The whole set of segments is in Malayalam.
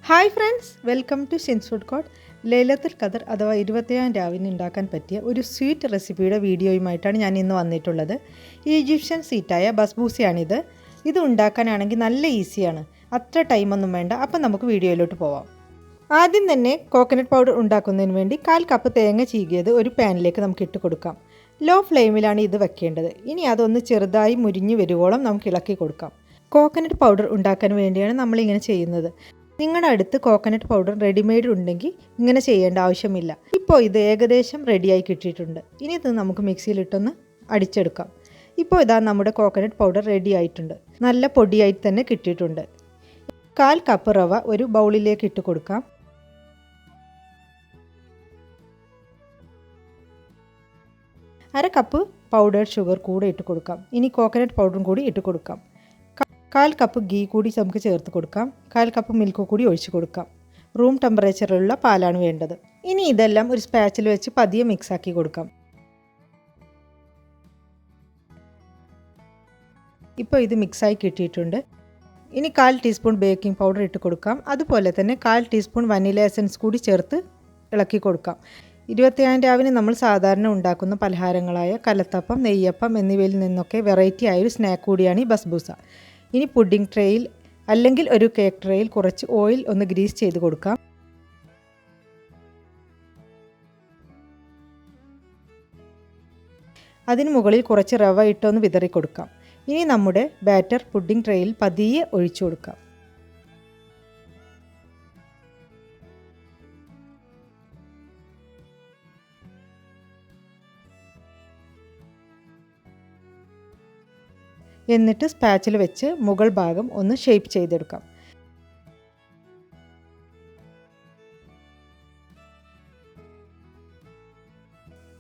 Hi friends, welcome to Shin's food court. ലൈലത്തുൽ ഖദർ അഥവാ 21-ാം രാവിന് ഉണ്ടാക്കാൻ പറ്റിയ ഒരു സ്വീറ്റ് റെസിപ്പിയുടെ വീഡിയോയുമായിട്ടാണ് ഞാൻ ഇന്ന് വന്നിട്ടുള്ളത്. ഈജിപ്ഷ്യൻ സ്വീറ്റായ ബസ്ബൂസയാണിത്. ഇത് ഉണ്ടാക്കാനാണെങ്കിൽ നല്ല ഈസിയാണ്, അത്ര ടൈമൊന്നും വേണ്ട. അപ്പം നമുക്ക് വീഡിയോയിലോട്ട് പോവാം. ആദ്യം തന്നെ കോക്കനട്ട് പൗഡർ ഉണ്ടാക്കുന്നതിന് വേണ്ടി 1/4 കപ്പ് തേങ്ങ ചീകിയത് ഒരു പാനിലേക്ക് നമുക്ക് ഇട്ട് കൊടുക്കാം. ലോ ഫ്ലെയിമിലാണ് ഇത് വെക്കേണ്ടത്. ഇനി അതൊന്ന് ചെറുതായി മുരിഞ്ഞ് വരുവോളം നമുക്ക് ഇളക്കി കൊടുക്കാം. കോക്കനട്ട് പൗഡർ ഉണ്ടാക്കാൻ വേണ്ടിയാണ് നമ്മളിങ്ങനെ ചെയ്യുന്നത്. നിങ്ങളുടെ അടുത്ത് കോക്കനട്ട് പൗഡർ റെഡിമെയ്ഡ് ഉണ്ടെങ്കിൽ ഇങ്ങനെ ചെയ്യേണ്ട ആവശ്യമില്ല. ഇപ്പോൾ ഇത് ഏകദേശം റെഡിയായി കിട്ടിയിട്ടുണ്ട്. ഇനി ഇത് നമുക്ക് മിക്സിയിലിട്ടൊന്ന് അടിച്ചെടുക്കാം. ഇപ്പോൾ ഇതാ നമ്മുടെ കോക്കനട്ട് പൗഡർ റെഡി ആയിട്ടുണ്ട്. നല്ല പൊടിയായി തന്നെ കിട്ടിയിട്ടുണ്ട്. 1/4 കപ്പ് റവ ഒരു ബൗളിലേക്ക് ഇട്ട് കൊടുക്കാം. അര കപ്പ് പൗഡേർഡ് ഷുഗർ കൂടെ ഇട്ട് കൊടുക്കാം. ഇനി കോക്കനട്ട് പൗഡറും കൂടി ഇട്ട് കൊടുക്കാം. 1/4 കപ്പ് ഗീ കൂടി നമുക്ക് ചേർത്ത് കൊടുക്കാം. 1/4 കപ്പ് മിൽക്ക് കൂടി ഒഴിച്ച് കൊടുക്കാം. റൂം ടെമ്പറേച്ചറിലുള്ള പാലാണ് വേണ്ടത്. ഇനി ഇതെല്ലാം ഒരു സ്പാച്ചിൽ വെച്ച് പതിയെ മിക്സാക്കി കൊടുക്കാം. ഇപ്പോൾ ഇത് മിക്സായി കിട്ടിയിട്ടുണ്ട്. ഇനി 1/4 ടീസ്പൂൺ ബേക്കിംഗ് പൗഡർ ഇട്ട് കൊടുക്കാം. അതുപോലെ തന്നെ 1/4 ടീസ്പൂൺ വനില എസൻസ് കൂടി ചേർത്ത് ഇളക്കി കൊടുക്കാം. 21-ാം രാവിന് നമ്മൾ സാധാരണ ഉണ്ടാക്കുന്ന പലഹാരങ്ങളായ കലത്തപ്പം, നെയ്യപ്പം എന്നിവയിൽ നിന്നൊക്കെ വെറൈറ്റി ആയൊരു സ്നാക്ക് കൂടിയാണ് ഈ ബസ്ബൂസ. ഇനി പുഡിംഗ് ട്രേയിൽ അല്ലെങ്കിൽ ഒരു കേക്ക് ട്രേയിൽ കുറച്ച് ഓയിൽ ഒന്ന് ഗ്രീസ് ചെയ്ത് കൊടുക്കാം. അതിന് മുകളിൽ കുറച്ച് റവ ഇട്ടൊന്ന് വിതറി കൊടുക്കാം. ഇനി നമ്മുടെ ബാറ്റർ പുഡിംഗ് ട്രേയിൽ പതിയെ ഒഴിച്ചു കൊടുക്കാം. എന്നിട്ട് സ്പാച്ചിൽ വെച്ച് മുകൾ ഭാഗം ഒന്ന് ഷേപ്പ് ചെയ്തെടുക്കാം.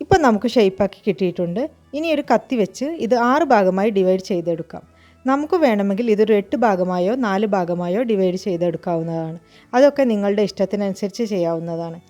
ഇപ്പോൾ നമുക്ക് ഷേപ്പാക്കി കിട്ടിയിട്ടുണ്ട്. ഇനി ഒരു കത്തി വെച്ച് ഇത് 6 ഭാഗമായി ഡിവൈഡ് ചെയ്തെടുക്കാം. നമുക്ക് വേണമെങ്കിൽ ഇതൊരു 8 ഭാഗമായോ 4 ഭാഗമായോ ഡിവൈഡ് ചെയ്തെടുക്കാവുന്നതാണ്. അതൊക്കെ നിങ്ങളുടെ ഇഷ്ടത്തിനനുസരിച്ച് ചെയ്യാവുന്നതാണ്.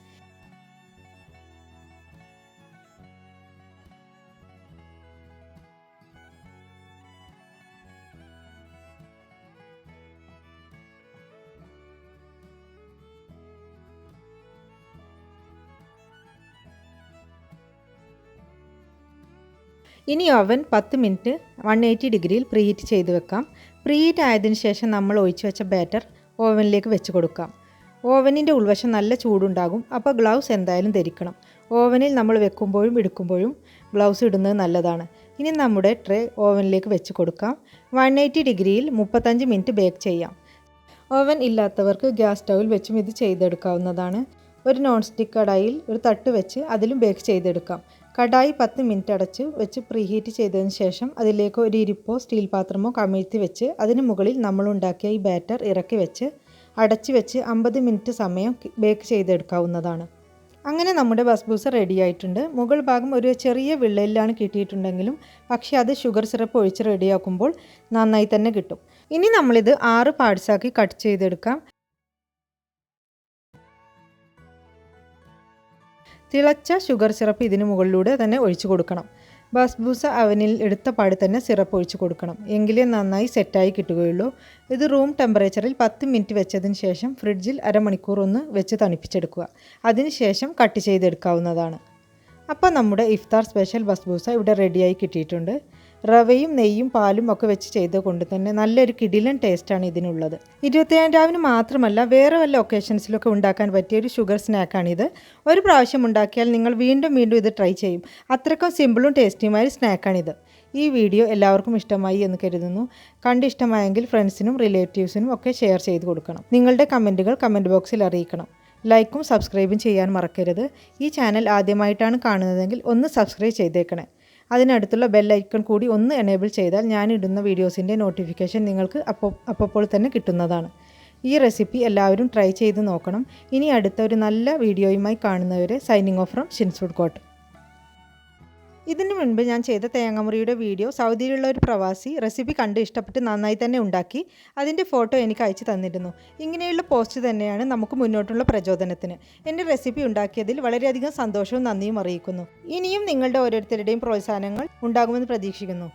ഇനി ഓവൻ 10 മിനിറ്റ് 180 ഡിഗ്രിയിൽ പ്രീഹീറ്റ് ചെയ്ത് വെക്കാം. പ്രീഹീറ്റ് ആയതിനു ശേഷം നമ്മൾ ഒഴിച്ചു വെച്ച ബാറ്റർ ഓവനിലേക്ക് വെച്ച് കൊടുക്കാം. ഓവനിൻ്റെ ഉൾവശം നല്ല ചൂടുണ്ടാകും, അപ്പോൾ ഗ്ലൗസ് എന്തായാലും ധരിക്കണം. ഓവനിൽ നമ്മൾ വെക്കുമ്പോഴും എടുക്കുമ്പോഴും ഗ്ലൗസ് ഇടുന്നത് നല്ലതാണ്. ഇനി നമ്മുടെ ട്രേ ഓവനിലേക്ക് വെച്ച് കൊടുക്കാം. 180 ഡിഗ്രിയിൽ 35 മിനിറ്റ് ബേക്ക് ചെയ്യാം. ഓവൻ ഇല്ലാത്തവർക്ക് ഗ്യാസ് സ്റ്റൗവിൽ വെച്ചും ഇത് ചെയ്തെടുക്കാവുന്നതാണ്. ഒരു നോൺ സ്റ്റിക്ക് കടായിൽ ഒരു തട്ട് വെച്ച് അതിലും ബേക്ക് ചെയ്തെടുക്കാം. കടായി 10 മിനിറ്റ് അടച്ച് വെച്ച് പ്രീഹീറ്റ് ചെയ്തതിന് ശേഷം അതിലേക്ക് ഒരു ഇരിപ്പോ സ്റ്റീൽ പാത്രമോ കമിഴ്ത്തി വെച്ച് അതിന് മുകളിൽ നമ്മൾ ഉണ്ടാക്കിയ ഈ ബാറ്റർ ഇറക്കി വെച്ച് അടച്ച് വെച്ച് 50 മിനിറ്റ് സമയം ബേക്ക് ചെയ്തെടുക്കാവുന്നതാണ്. അങ്ങനെ നമ്മുടെ ബസ്ബൂസ റെഡി ആയിട്ടുണ്ട്. മുകൾ ഭാഗം ഒരു ചെറിയ വിള്ളലിലാണ് കിട്ടിയിട്ടുണ്ടെങ്കിലും പക്ഷേ അത് ഷുഗർ സിറപ്പ് ഒഴിച്ച് റെഡിയാക്കുമ്പോൾ നന്നായി തന്നെ കിട്ടും. ഇനി നമ്മളിത് 6 പാർട്സാക്കി കട്ട് ചെയ്തെടുക്കാം. തിളച്ച ഷുഗർ സിറപ്പ് ഇതിന് മുകളിലൂടെ തന്നെ ഒഴിച്ചു കൊടുക്കണം. ബസ്ബൂസ അവനിൽ എടുത്ത പാട് തന്നെ സിറപ്പ് ഒഴിച്ചു കൊടുക്കണം, എങ്കിലേ നന്നായി സെറ്റായി കിട്ടുകയുള്ളൂ. ഇത് റൂം ടെമ്പറേച്ചറിൽ 10 മിനിറ്റ് വെച്ചതിന് ശേഷം ഫ്രിഡ്ജിൽ അരമണിക്കൂർ ഒന്ന് വെച്ച് തണുപ്പിച്ചെടുക്കുക. അതിന് ശേഷം കട്ട് ചെയ്തെടുക്കാവുന്നതാണ്. അപ്പോൾ നമ്മുടെ ഇഫ്താർ സ്പെഷ്യൽ ബസ്ബൂസ ഇവിടെ റെഡിയായി കിട്ടിയിട്ടുണ്ട്. റവയും നെയ്യും പാലും ഒക്കെ വെച്ച് ചെയ്ത് കൊണ്ട് തന്നെ നല്ലൊരു കിടിലൻ ടേസ്റ്റാണ് ഇതിനുള്ളത്. 21-ാം രാവിന് മാത്രമല്ല വേറെ വല്ല ഒക്കേഷൻസിലൊക്കെ ഉണ്ടാക്കാൻ പറ്റിയ ഒരു ഷുഗർ സ്നാക്കാണിത്. ഒരു പ്രാവശ്യം ഉണ്ടാക്കിയാൽ നിങ്ങൾ വീണ്ടും വീണ്ടും ഇത് ട്രൈ ചെയ്യും. അത്രയ്ക്കും സിമ്പിളും ടേസ്റ്റിയുമായ സ്നാക്കാണിത്. ഈ വീഡിയോ എല്ലാവർക്കും ഇഷ്ടമായി എന്ന് കരുതുന്നു. കണ്ടിഷ്ടമായെങ്കിൽ ഫ്രണ്ട്സിനും റിലേറ്റീവ്സിനും ഒക്കെ ഷെയർ ചെയ്ത് കൊടുക്കണം. നിങ്ങളുടെ കമൻറ്റുകൾ കമൻറ്റ് ബോക്സിൽ അറിയിക്കണം. ലൈക്കും സബ്സ്ക്രൈബും ചെയ്യാൻ മറക്കരുത്. ഈ ചാനൽ ആദ്യമായിട്ടാണ് കാണുന്നതെങ്കിൽ ഒന്ന് സബ്സ്ക്രൈബ് ചെയ്തേക്കണേ. അതിനടുത്തുള്ള ബെൽ ഐക്കൺ കൂടി ഒന്ന് എനേബിൾ ചെയ്താൽ ഞാനിടുന്ന വീഡിയോസിൻ്റെ നോട്ടിഫിക്കേഷൻ നിങ്ങൾക്ക് അപ്പോൾ തന്നെ കിട്ടുന്നതാണ്. ഈ റെസിപ്പി എല്ലാവരും ട്രൈ ചെയ്ത് നോക്കണം. ഇനി അടുത്ത ഒരു നല്ല വീഡിയോയുമായി കാണുന്നവരെ signing off from Shins food court. ഇതിനു മുൻപ് ഞാൻ ചെയ്ത തേങ്ങാമുറിയുടെ വീഡിയോ സൗദിയിലുള്ള ഒരു പ്രവാസി റെസിപ്പി കണ്ട് ഇഷ്ടപ്പെട്ട് നന്നായി തന്നെ ഉണ്ടാക്കി അതിൻ്റെ ഫോട്ടോ എനിക്ക് അയച്ചു തന്നിരുന്നു. ഇങ്ങനെയുള്ള പോസ്റ്റ് തന്നെയാണ് നമുക്ക് മുന്നോട്ടുള്ള പ്രചോദനത്തിന്. എൻ്റെ റെസിപ്പി ഉണ്ടാക്കിയതിൽ വളരെയധികം സന്തോഷവും നന്ദിയും അറിയിക്കുന്നു. ഇനിയും നിങ്ങളുടെ ഓരോരുത്തരുടെയും പ്രോത്സാഹനങ്ങൾ ഉണ്ടാകുമെന്ന് പ്രതീക്ഷിക്കുന്നു.